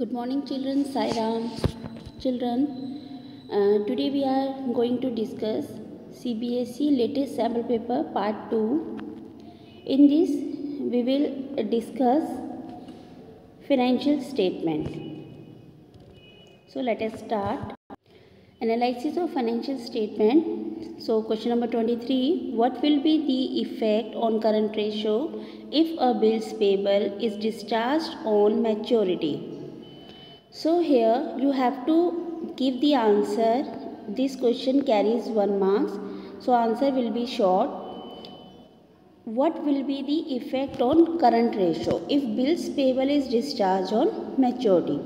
Good morning, children. Sai Ram. Children, today we are going to discuss CBSE latest sample paper part 2. In this, we will discuss financial statement. So, let us start. Analysis of financial statement. So, question number 23. What will be the effect on current ratio if a bills payable is discharged on maturity? So here you have to give the answer. This question carries 1 marks. So answer will be short. What will be the effect on current ratio if bills payable is discharged on maturity?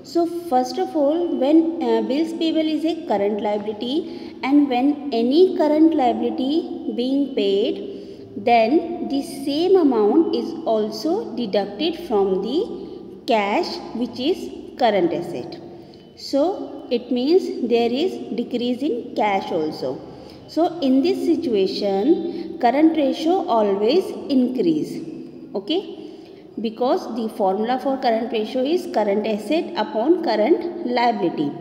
So first of all, when bills payable is a current liability, and when any current liability being paid, then the same amount is also deducted from the cash, which is current asset. So it means there is decrease in cash also. So in this situation, current ratio always increase. Okay, because the formula for current ratio is current asset upon current liability,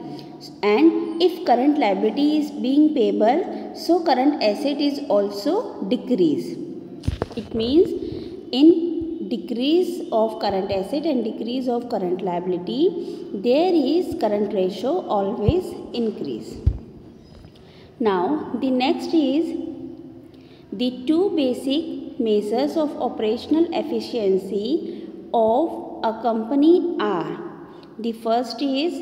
and if current liability is being payable, so current asset is also decrease. It means in decrease of current asset and decrease of current liability, there is current ratio always increase. Now the next is the two basic measures of operational efficiency of a company are: the first is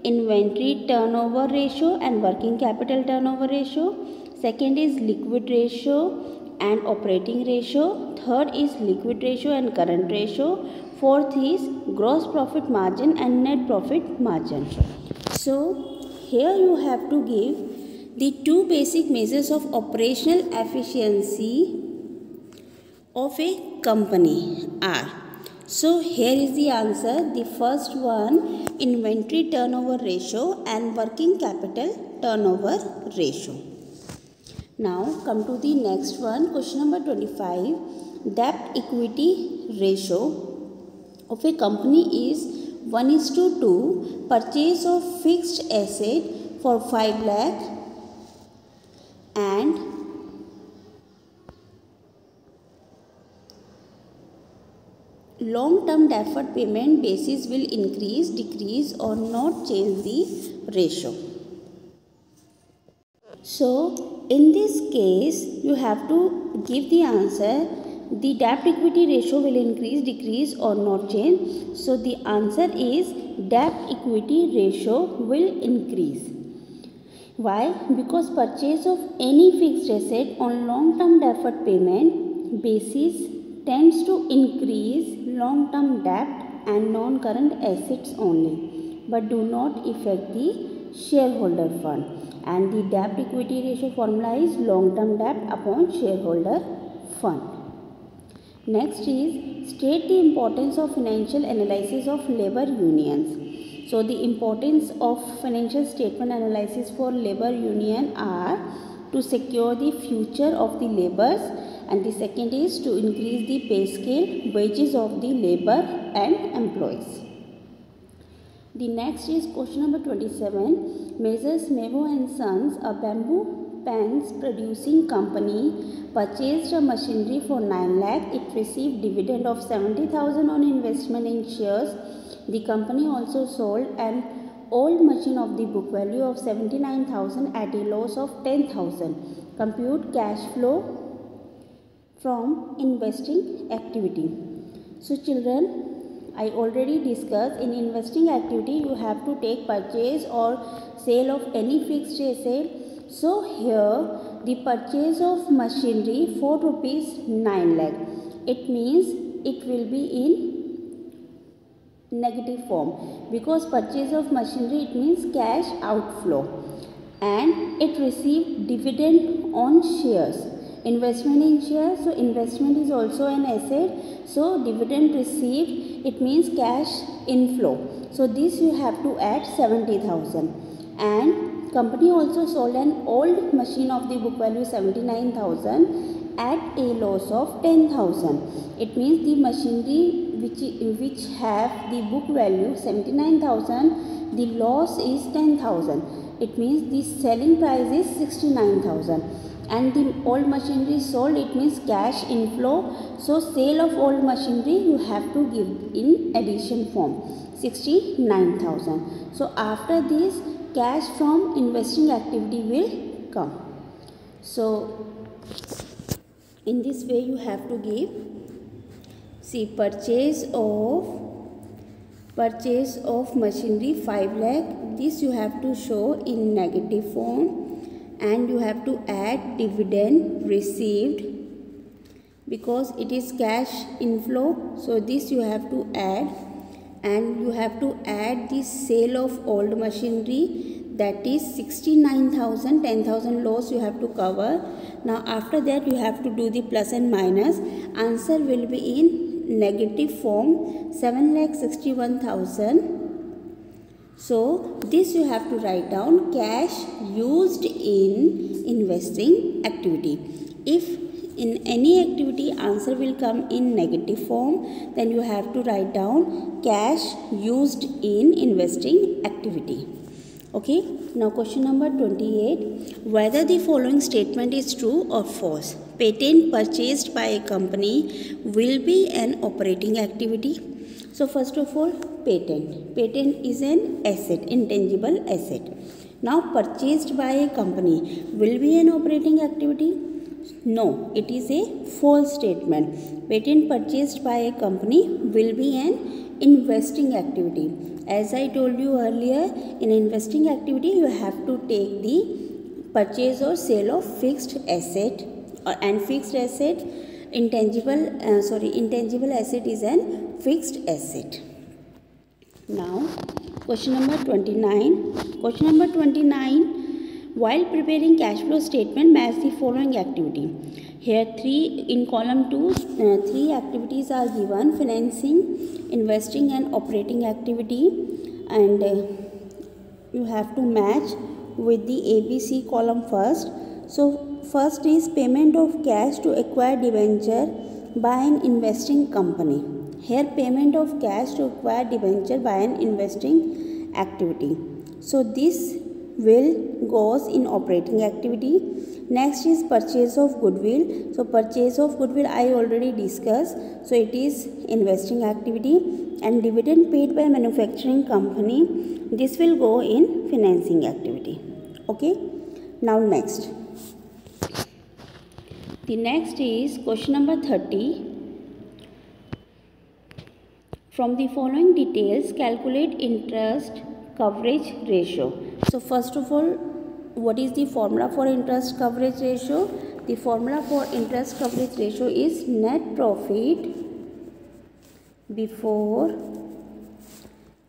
inventory turnover ratio and working capital turnover ratio, second is liquid ratio and operating ratio, third is liquid ratio and current ratio, fourth is gross profit margin and net profit margin. So here you have to give the two basic measures of operational efficiency of a company are. So here is the answer. The first one, inventory turnover ratio and working capital turnover ratio. Now come to the next one, question number 25. Debt equity ratio of a company is 1:2. Purchase of fixed asset for 5 lakh and long term deferred payment basis will increase, decrease or not change the ratio. So in this case you have to give the answer. The debt equity ratio will increase, decrease or not change. So the answer is debt equity ratio will increase. Why? Because purchase of any fixed asset on long term deferred payment basis tends to increase long term debt and non current assets only, but do not affect the shareholder fund. And the debt equity ratio formula is long term debt upon shareholder fund. Next is state the importance of financial analysis of labor unions. So the importance of financial statement analysis for labor union are to secure the future of the laborers, and the second is to increase the pay scale, wages of the labor and employees. The next is question number 27. Measures Mevo and Sons, a bamboo pans producing company, purchased a machinery for 9 lakh. It received dividend of 70,000 on investment in shares. The company also sold an old machine of the book value of 79,000 at a loss of 10,000. Compute cash flow from investing activity. So children, I already discussed, in investing activity you have to take purchase or sale of any fixed asset. So here the purchase of machinery for rupees 9 lakh. It means it will be in negative form, because purchase of machinery, it means cash outflow, and it received dividend on shares. Investment in shares, so investment is also an asset, so dividend received, it means cash inflow. So this you have to add 70,000. And company also sold an old machine of the book value 79,000 at a loss of 10,000. It means the machinery which have the book value 79,000, the loss is 10,000. It means the selling price is 69,000 and the old machinery sold, it means cash inflow. So sale of old machinery you have to give in addition form 69,000. So after this, cash from investing activity will come. So in this way you have to give. See, purchase of machinery 5 lakh. This you have to show in negative form, and you have to add dividend received because it is cash inflow. So this you have to add, and you have to add the sale of old machinery, that is 69,000, 10,000 loss you have to cover. Now after that you have to do the plus and minus. Answer will be in negative form 7,61,000. So this you have to write down cash used in investing activity. If in any activity answer will come in negative form, then you have to write down cash used in investing activity. Okay, now question number 28. Whether the following statement is true or false. Patent purchased by a company will be an operating activity. So first of all, patent. Patent is an asset, intangible asset. Now purchased by a company will be an operating activity. No, it is a false statement. Patent purchased by a company will be an investing activity. As I told you earlier, in investing activity you have to take the purchase or sale of fixed asset, and fixed asset, intangible asset is an fixed asset. Now question number 29. Question number 29. While preparing cash flow statement, match the following activity. Here in column 2, 3 activities are given: financing, investing and operating activity, and you have to match with the ABC column first. So first is payment of cash to acquire debenture by an investing company. Here payment of cash to acquire debenture by an investing activity. So this will goes in operating activity. Next is purchase of goodwill. So purchase of goodwill I already discussed. So it is investing activity. And dividend paid by manufacturing company, this will go in financing activity. Okay. Now next. The next is question number 30. From the following details, calculate interest coverage ratio. So first of all, what is the formula for interest coverage ratio? The formula for interest coverage ratio is net profit before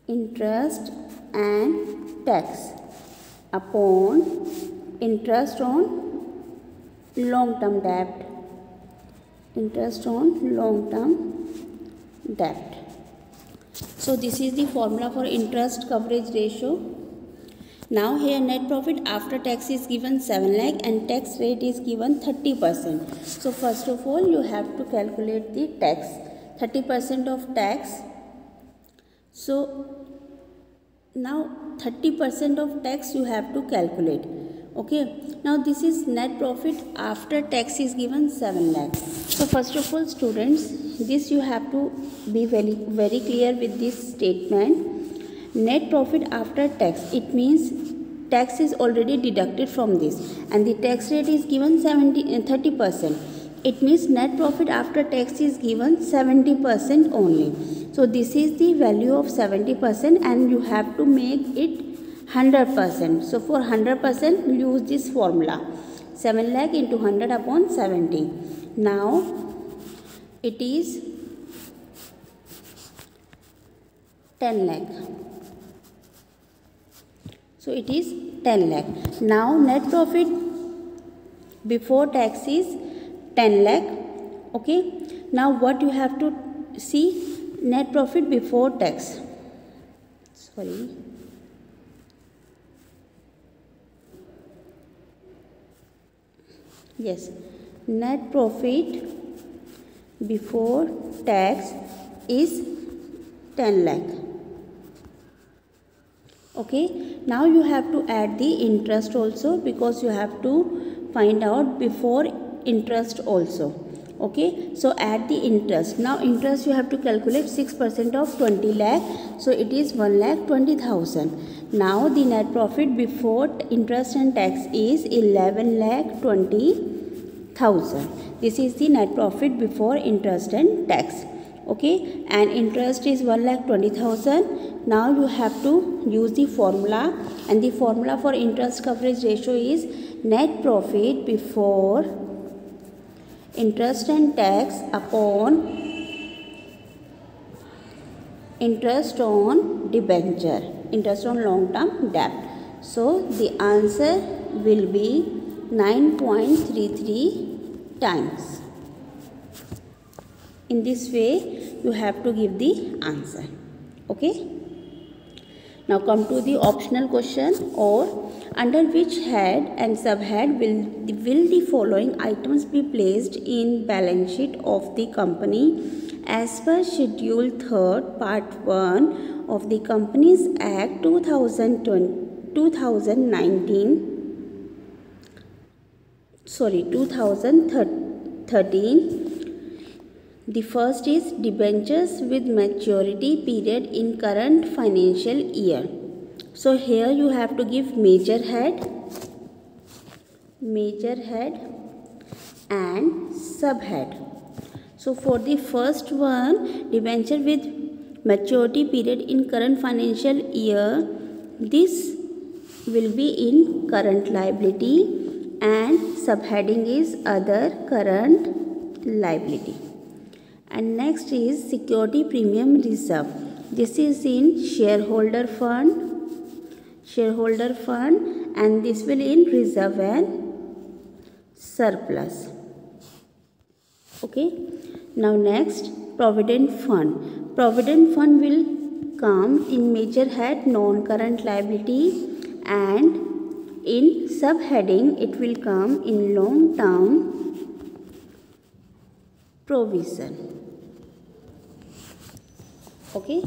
interest and tax upon interest on long-term debt. Interest on long-term debt. So this is the formula for interest coverage ratio. Now here net profit after tax is given 7 lakh and tax rate is given 30%. So first of all you have to calculate the tax, 30% of tax. So now 30% of tax you have to calculate. Okay, now this is net profit after tax is given 7 lakh. So first of all students, this you have to be very clear with this statement. Net profit after tax, it means tax is already deducted from this and the tax rate is given 30%. It means net profit after tax is given 70% only. So this is the value of 70% and you have to make it 100%. So for 100% use this formula, 7 lakh into 100 upon 70. Now it is 10 lakh. So it is 10 lakh. Now net profit before tax is 10 lakh. Okay. Now what you have to see, net profit before tax. Sorry. Yes. Net profit before tax is 10 lakh. Okay, now you have to add the interest also, because you have to find out before interest also. Okay, so add the interest. Now interest you have to calculate 6% of 20 lakh, so it is 1,20,000. Now the net profit before interest and tax is 11,20,000. This is the net profit before interest and tax. Okay, and interest is 1,20,000. Now you have to use the formula, and the formula for interest coverage ratio is net profit before interest and tax upon interest on debenture, interest on long term debt. So the answer will be 9.33 times. In this way you have to give the answer. Okay, now come to the optional question. Or under which head and subhead will the following items be placed in balance sheet of the company as per Schedule 3rd Part 1 of the Companies Act 2013. The first is debentures with maturity period in current financial year. So here you have to give major head and subhead. So for the first one, debenture with maturity period in current financial year, this will be in current liability, and subheading is other current liability. And next is security premium reserve. This is in shareholder fund, and this will in reserve and surplus. Okay, now next, provident fund. Provident fund will come in major head non-current liability, and in subheading it will come in long term provision. Okay,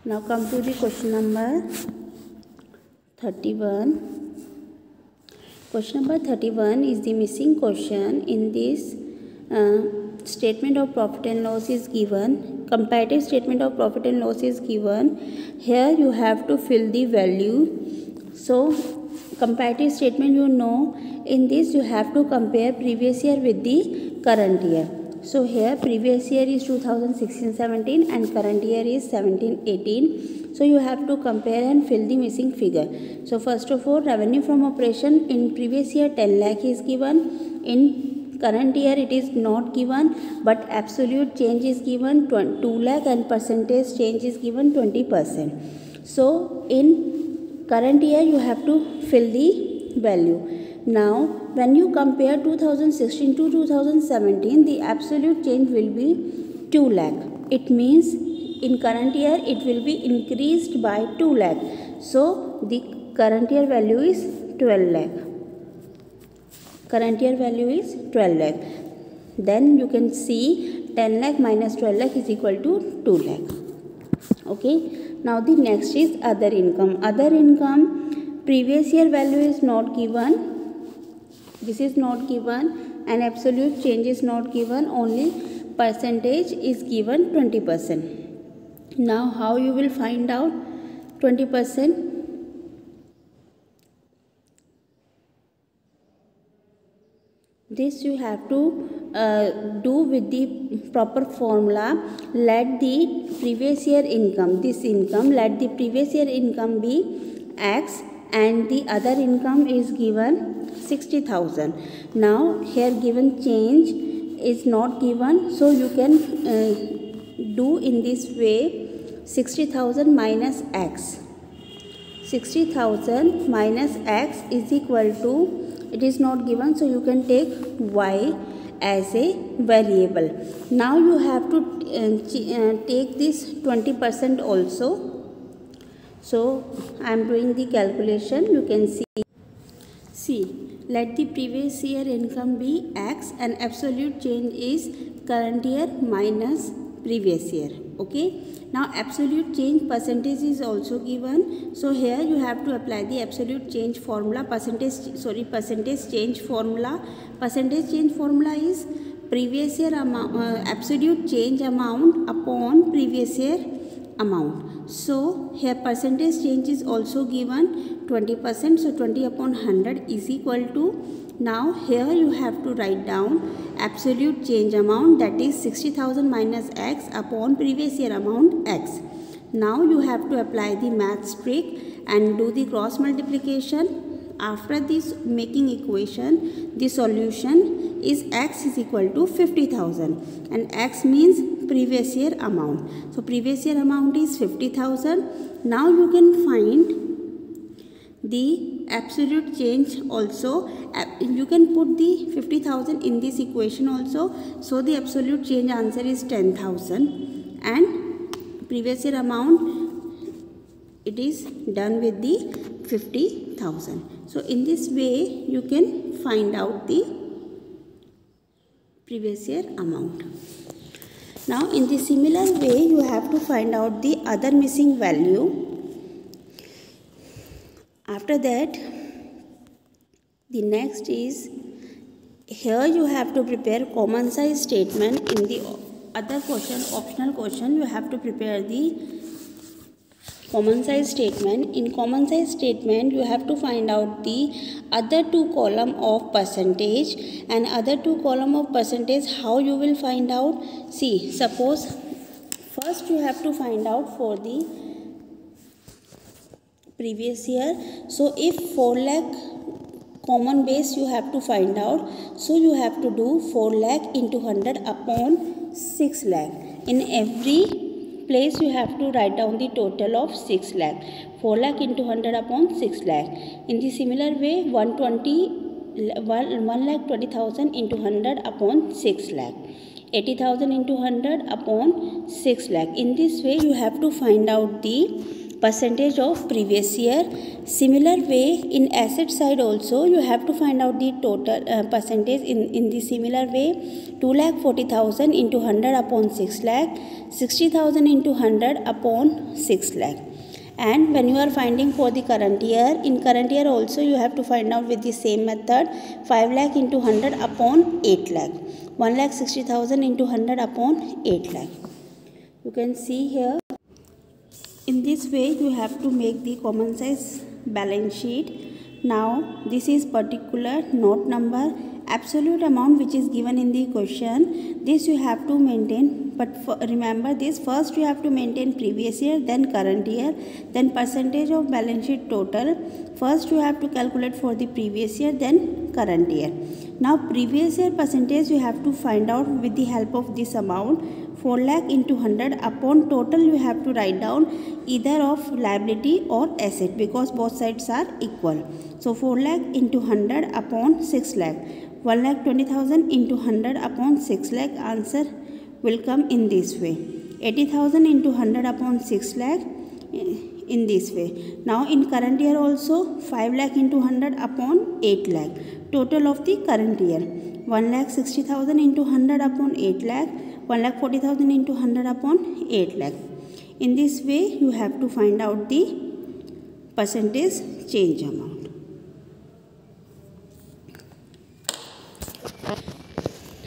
now come to the question number 31. Question number 31 is the missing question. In this statement of profit and loss is given, comparative statement of profit and loss is given. Here you have to fill the value. So comparative statement, you know, in this you have to compare previous year with the current year. So here previous year is 2016-17 and current year is 17-18. So you have to compare and fill the missing figure. So first of all, revenue from operation in previous year 10 lakh is given. In current year it is not given, but absolute change is given 2 lakh and percentage change is given 20%. So in current year you have to fill the value. Now when you compare 2016 to 2017, the absolute change will be 2 lakh. It means in current year it will be increased by 2 lakh. So the current year value is 12 lakh. Current year value is 12 lakh. Then you can see 10 lakh minus 12 lakh is equal to 2 lakh. Okay. Now the next is other income. Other income, previous year value is not given. This is not given, and absolute change is not given. Only percentage is given 20%. Now how you will find out 20%? This you have to do with the proper formula. Let the previous year income, this income, let the previous year income be X, and the other income is given 60,000. Now here given change is not given, so you can do in this way: 60,000 minus X. 60,000 minus X is equal to, it is not given, so you can take Y as a variable. Now you have to take this 20% also. So I am doing the calculation. You can see, let the previous year income be X and absolute change is current year minus previous year. Okay, now absolute change percentage is also given. So here you have to apply the absolute change formula, percentage change formula. Percentage change formula is previous year amount, absolute change amount upon previous year amount. So here percentage change is also given 20%. So 20 upon 100 is equal to, now here you have to write down absolute change amount, that is 60,000 minus x upon previous year amount x. Now you have to apply the math trick and do the cross multiplication. After this making equation, the solution is x is equal to 50,000 and x means previous year amount. So previous year amount is 50,000. Now you can find the absolute change also. You can put the 50,000 in this equation also. So the absolute change answer is 10,000 and previous year amount, it is done with the 50,000. So in this way you can find out the previous year amount. Now in the similar way you have to find out the other missing value. After that, the next is, here you have to prepare common size statement. In the other question, optional question, you have to prepare the common size statement. In common size statement, you have to find out the other two column of percentage, and other two column of percentage, how you will find out. See, suppose first you have to find out for the previous year. So if 4 lakh common base you have to find out, so you have to do 4 lakh into 100 upon 6 lakh. In every place you have to write down the total of 6 lakh. 4 lakh into 100 upon 6 lakh. In the similar way, 1 lakh 20,000 into 100 upon 6 lakh. 80,000 into 100 upon 6 lakh. In this way you have to find out the percentage of previous year. Similar way, in asset side also you have to find out the total percentage in the similar way. 2,40,000 into 100 upon 6 lakh, 60,000 into 100 upon 6 lakh. And when you are finding for the current year, in current year also you have to find out with the same method. 5 lakh into 100 upon 8 lakh, 1,60,000 into 100 upon 8 lakh. You can see here. In this way you have to make the common size balance sheet. Now this is particular note number, absolute amount which is given in the question. This you have to maintain, but remember this, first you have to maintain previous year, then current year, then percentage of balance sheet total. First you have to calculate for the previous year, then current year. Now previous year percentage you have to find out with the help of this amount. 4 lakh into 100 upon total you have to write down either of liability or asset, because both sides are equal. So 4 lakh into 100 upon 6 lakh, 1,20,000 into 100 upon 6 lakh, answer will come in this way. 80,000 into 100 upon 6 lakh in this way. Now in current year also 5 lakh into 100 upon 8 lakh, total of the current year. 1,60,000 into 100 upon 8 lakh, 1,40,000 into 100 upon 8 lakh. In this way you have to find out the percentage change amount.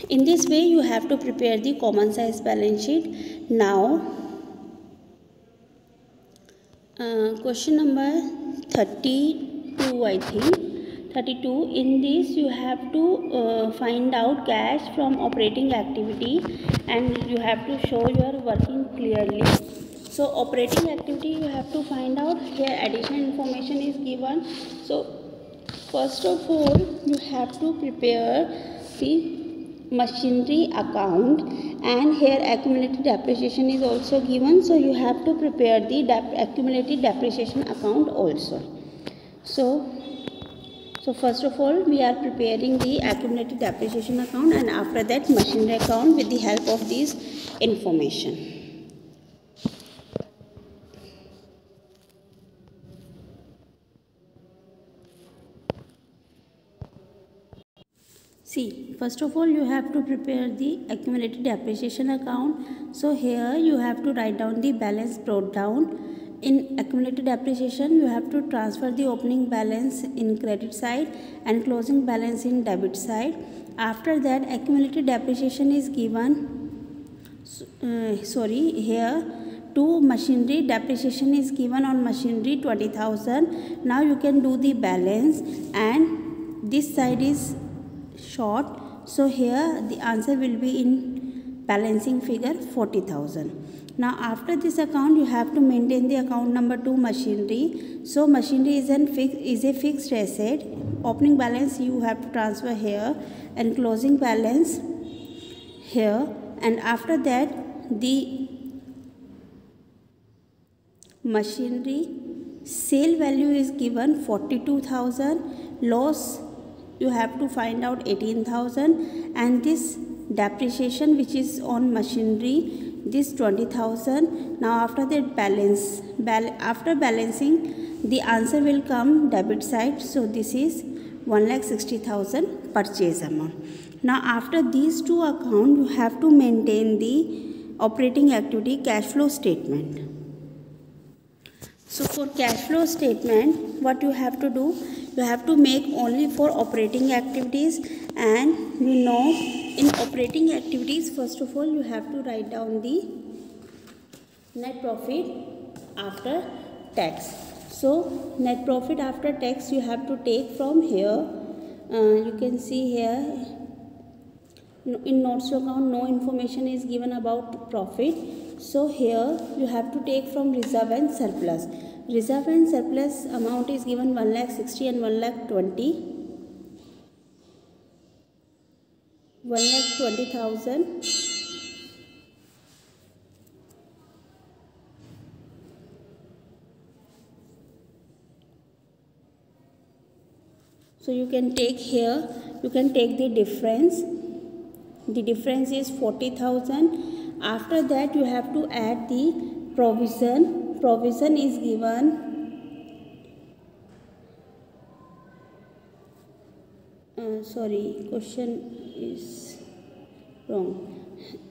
In this way you have to prepare the common size balance sheet. Now question number 32, I think. 32. In this you have to find out cash from operating activity, and you have to show your working clearly. So operating activity you have to find out. Here additional information is given. So first of all you have to prepare the machinery account, and here accumulated depreciation is also given. So you have to prepare the accumulated depreciation account also. So first of all we are preparing the accumulated depreciation account, and after that machinery account with the help of this information. See, first of all you have to prepare the accumulated depreciation account. So here you have to write down the balance brought down. In accumulated depreciation you have to transfer the opening balance in credit side and closing balance in debit side. After that accumulated depreciation is given, here to machinery, depreciation is given on machinery 20,000. Now you can do the balance, and this side is short, so here the answer will be in balancing figure 40,000. Now after this account you have to maintain the account number 2, machinery. So machinery is a fixed asset. Opening balance you have to transfer here and closing balance here, and after that the machinery sale value is given 42,000, loss you have to find out 18,000, and this depreciation which is on machinery, this 20,000. Now after that after balancing the answer will come debit side. So this is 1,60,000 purchase amount. Now after these two accounts you have to maintain the operating activity cash flow statement. So for cash flow statement, what you have to do, you have to make only for operating activities, and you know in operating activities first of all you have to write down the net profit after tax. So net profit after tax you have to take from here. You can see here in notes to account no information is given about profit. So here you have to take from reserve and surplus. Reserve and surplus amount is given 1,60,000 and 1,20,000. 1,20,000. So you can take here, you can take the difference. The difference is 40,000. After that you have to add the provision. Provision is given question is wrong.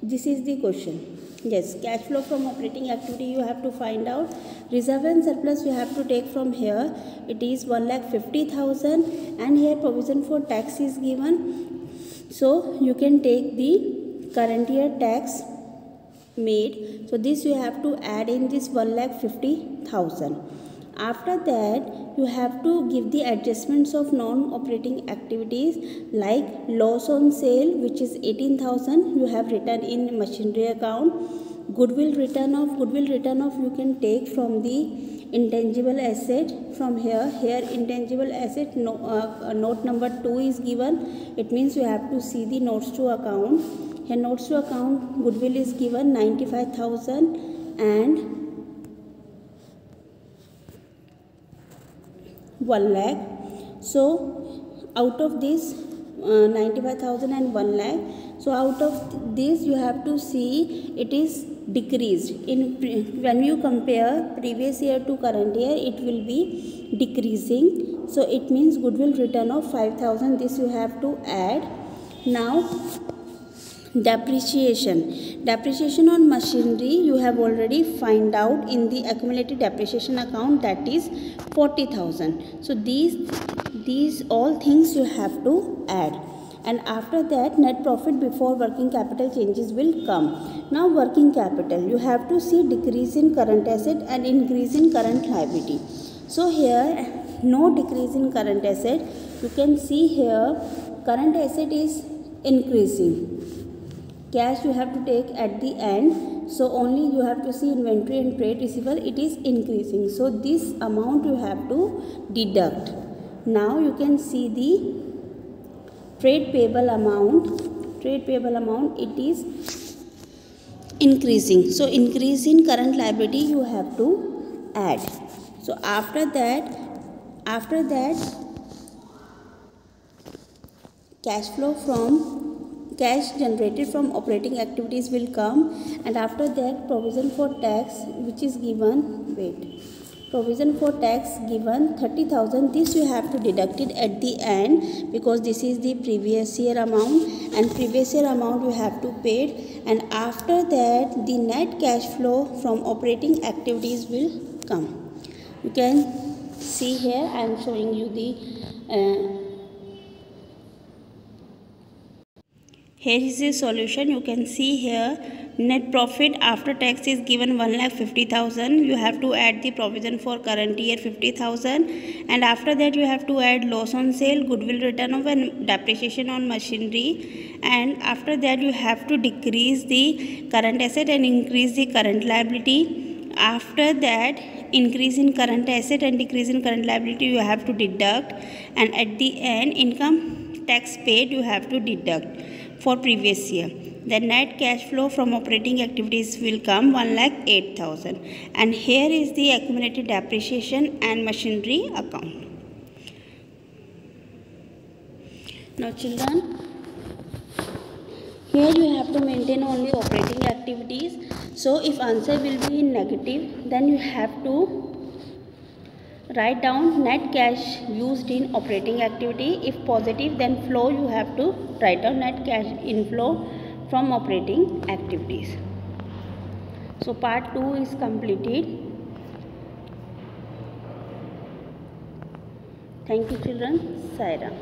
This is the question. Yes, cash flow from operating activity you have to find out. Reserve and surplus you have to take from here. It is 1,50,000, and here provision for tax is given. So you can take the current year tax made. So this you have to add in this 1,50,000. After that you have to give the adjustments of non-operating activities like loss on sale, which is 18,000 you have written in machinery account. Goodwill written off you can take from the intangible asset from here. Here intangible asset note number 2 is given. It means you have to see the notes to account. Here notes to account goodwill is given 95,000 and 1 lakh. So out of this 95,000 and 1 lakh. So out of this you have to see it is decreased. When you compare previous year to current year, it will be decreasing. So it means goodwill written off 5,000. This you have to add. Now depreciation on machinery you have already find out in the accumulated depreciation account, that is 40,000. So these all things you have to add, and after that net profit before working capital changes will come. Now working capital you have to see decrease in current asset and increase in current liability. So here no decrease in current asset. You can see here current asset is increasing. Cash you have to take at the end, so only you have to see inventory and trade receivable, it is increasing. So this amount you have to deduct. Now you can see the trade payable amount. It is increasing. So increase in current liability you have to add. So after that cash generated from operating activities will come, and after that provision for tax which is given. provision for tax given 30,000. This you have to deduct it at the end because this is the previous year amount, and previous year amount you have to pay, and after that the net cash flow from operating activities will come. You can see here I am showing you the here is the solution. You can see here net profit after tax is given 1,50,000. You have to add the provision for current year 50,000, and after that you have to add loss on sale, goodwill written off, and depreciation on machinery, and after that you have to decrease the current asset and increase the current liability. After that, increase in current asset and decrease in current liability you have to deduct, and at the end income tax paid you have to deduct for previous year. The net cash flow from operating activities will come 1,08,000, and here is the accumulated depreciation and machinery account. Now children, here you have to maintain only operating activities. So if answer will be in negative, then you have to write down net cash used in operating activity. If positive, then flow you have to write down net cash inflow from operating activities. So part 2 is completed. Thank you children. Sai Ram.